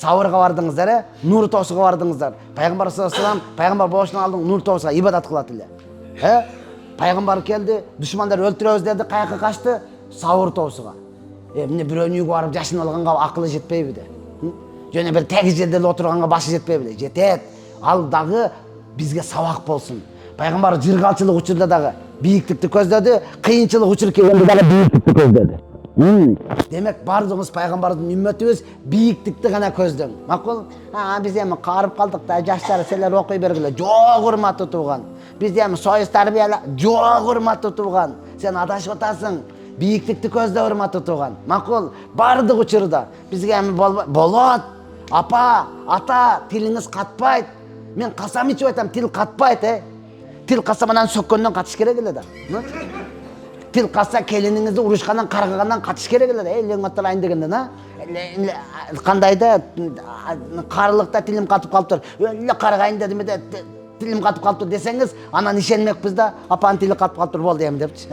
сабырга бардыңыздар, нур тоосуга бардыңыздар. Пайгамбар саллаллаху алейхи вассалам пайгамбар болушунан алдын нур тоосуга ибадат кылат эле. Пайгамбар келди, душмандар өлтүрөбүз деди, каяка качты? Сабыр тоосуга. Эмне бирөөнүн үйгө барып жашынып алганга акылы жетпейби де? Жөн бир тегиз жерде отурганга башы жетпейби де? Жетет. Ал дагы бизге сабак болсун. Пайгамбар жыргалчылык учурда дагы бийиктикти көздөдү, кыйынчылык учур келгенде дагы бийиктикти көздөдү. Демек бардыгыбыз пайгамбардын үммөтүбүз бийиктикти гана көздөң. Макул? Биз эми карып калдык да, жаштар силер окуй бергиле. Жок, урматтуу тууган. Биз эми союз тарбияла. Жок, урматтуу тууган. Сен адашып атасың. Бийиктикти көздө, урматтуу тууган. Макул? Бардык учурда бизге эми болот. Апа, ата, тилиңиз катпайт. Мен касам ичип айтам, тил катпайт, Тил каса менен сөккөндөн катыш керек эле да. Тил каса келиниңизди урушкандан, каргагандан катыш керек эле да. Элең отурайын дегенден, кандай да карылыкта тилим катып калыптыр. Эле каргайын дедим да, тилим катып калыптыр десеңиз, анан ишенмекпиз да, апанын тили катып калыптыр болду эми депчи,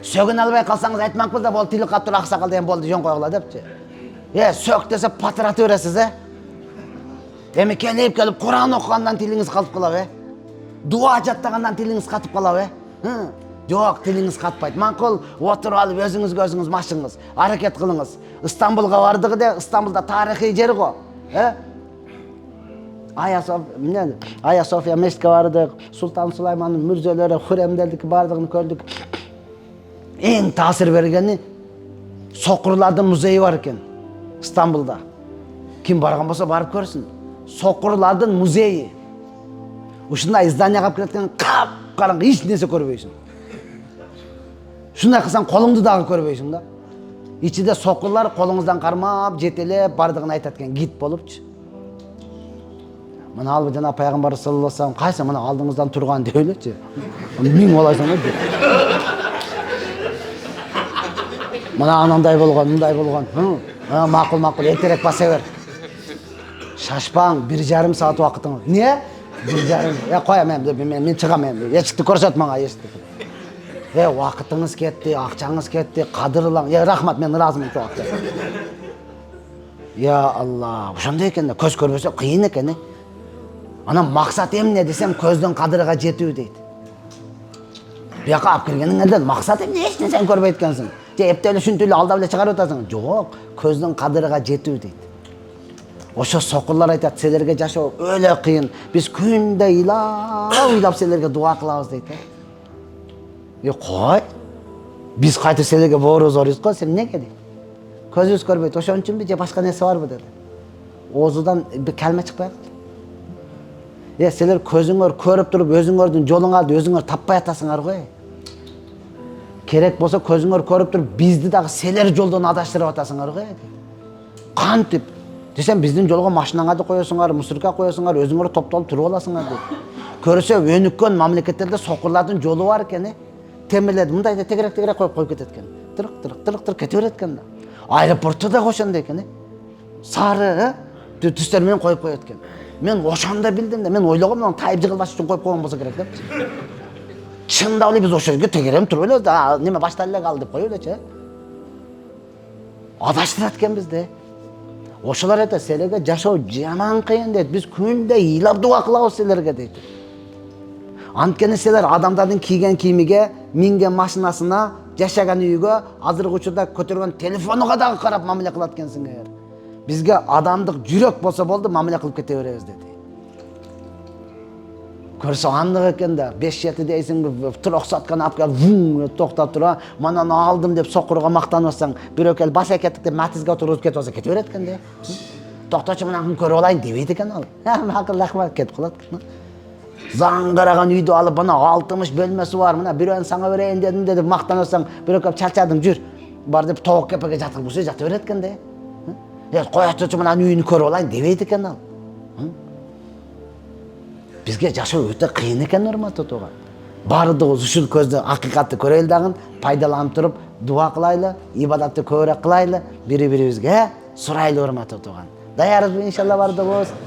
Сөгүн албай калсаңыз айтмакпыз да, болду тили катып аксакал деген болду, жөн койгула депчи. Сök десе патыратып бересиз, Эми келип Куран окугандан тилиңиз катып калабы, Дуа жаттагандан тилиңиз катып калабы, Жок, тилиңиз катпайт. Макул, отуруп алып өзүңүзгө өзүңүз машыгыңыз, аракет кылыңыз. Стамбулга бардыгы де, Стамбулда тарыхый жер го, Ая София мешитке бардык, Султан Сулаймандын мүрзөлөрү, Хуремдердики бардыгын көрдүк. Эң таасир бергени Сокурлардын музейи бар экен Стамбулда. Ким барган болсо барып көрсүн. Сокурлардын музейи. Ушундай зданияга кирип кеткен кап-караңгы, эч нерсе көрбөйсүң. Шундай кылсаң колуңду дагы көрбөйсүң да. Ичинде сокурлар колуңуздан кармап, жетелеп бардыгын айтат экен, гид болупчу. Мына ал жана пайгамбар саллаллаху алейхи вассалам кайсы мына алдыңыздан турган деп элечи. Миң болайсың да. Мына анандай болгон, мындай болгон. Макул, эртерээк баса бер. Шашпаң, 1,5 саат убакытың. Не? 1,5. Коям мен чыгам эми. Эшикти көрсөт мага, эшикти. Убакытыңыз кетти, акчаңыз кетти, кадырлаң. Рахмат, мен ыраазымын ошол убакта. Алла, ошондой экен да, көз көрбөсө кыйын экен. Анан максат эмне десем, көздөн кадырга жетүү дейт. Бияка алып келгениңден максат эмне, эч нерсени көрбөйт экенсиң. Же эптеп эле ушинтип эле алдап эле чыгарып атасың. Жок, көздөн кадырга жетүү дейт. Ошо сокурлар айтат, силерге жашоо өлө кыйын. Биз күндө ыйлап силерге дуа кылабыз дейт. Кой? Биз кайтып силерге боорубуз орубуз го, сен эмнеге дейт? Көзүбүз көрбөйт, ошон үчүнбү же башка нерсе барбы деди. Оозудан бир калма чыкпай калды. Силер көзүңөр көрүп туруп, өзүңөрдүн жолуңарды өзүңөр таппай атасыңар го. Керек болсо көзүңөр көрүп туруп, бизди дагы силер жолдон адаштырып атасыңар го. Кантип? Десем, биздин жолго машинаңарды коесуңар, мусорка коесуңар, өзүңөр топтолуп туруп аласыңар дейт. Көрсө өнүккөн мамлекеттерде сокурлардын жолу бар экен, темирлерди мындай да тегерек коюп кетет экен. Тырык кете берет экен да. Аэропортто да ошондой экен, сары түстөр менен коюп коет экен. Мен ошондо билдим да, мен ойлогом, мына тайып жыгылбаш үчүн коюп койгон болсо керек деп. Чындап эле биз ошол жерге тегерем туруп эле, неме баштан эле кал деп коюп элечи. Адаштырат экен бизди. Ошолар айтат, силерге жашоо жаман кыйын дейт. Биз күндө ыйлап дуа кылабыз силерге дейт. Анткени силер адамдардын кийген кийимиге, минген машинасына, жашаган үйгө, азыркы учурда көтөргөн телефонуга дагы карап мамиле кылат экенсиңер. Бизге адамдык жүрөк болсо болду, мамиле кылып кете беребиз деди. Көрсө андык экен да, 5-7 дейсиң, рөхсатканы алып келип, токтоп тура, манан алдым деп сокурга мактанасаң, бирөө келип бас экеттик деп матизге отуруп кетип алса кете берет экен да. Токточу, мынакын көрүп алайын дебейт экен ал. Макул, рахмат, кетип калат. Заңгараган үйдү алып, мына 60 бөлмөсү бар, мына бирөөнү сага берейин дедим деп мактанасаң, бирөө келип чарчадым, жүр. Бар деп тоок кепеге жаткырып жата берет экен да. Коечучу, мына үйүнү көрүп алайын дебейт экен ал. Бизге жашоо өтө кыйын экен, урматтуу тууган. Бардыгыбыз ушул көздө акыйкатты көрөлү дагы, пайдаланып туруп, дуа кылайлы, ибадатты көбүрөөк кылайлы, бири-бирибизге сурайлы, урматтуу тууган. Даярбыз иншалла бардыгыбыз.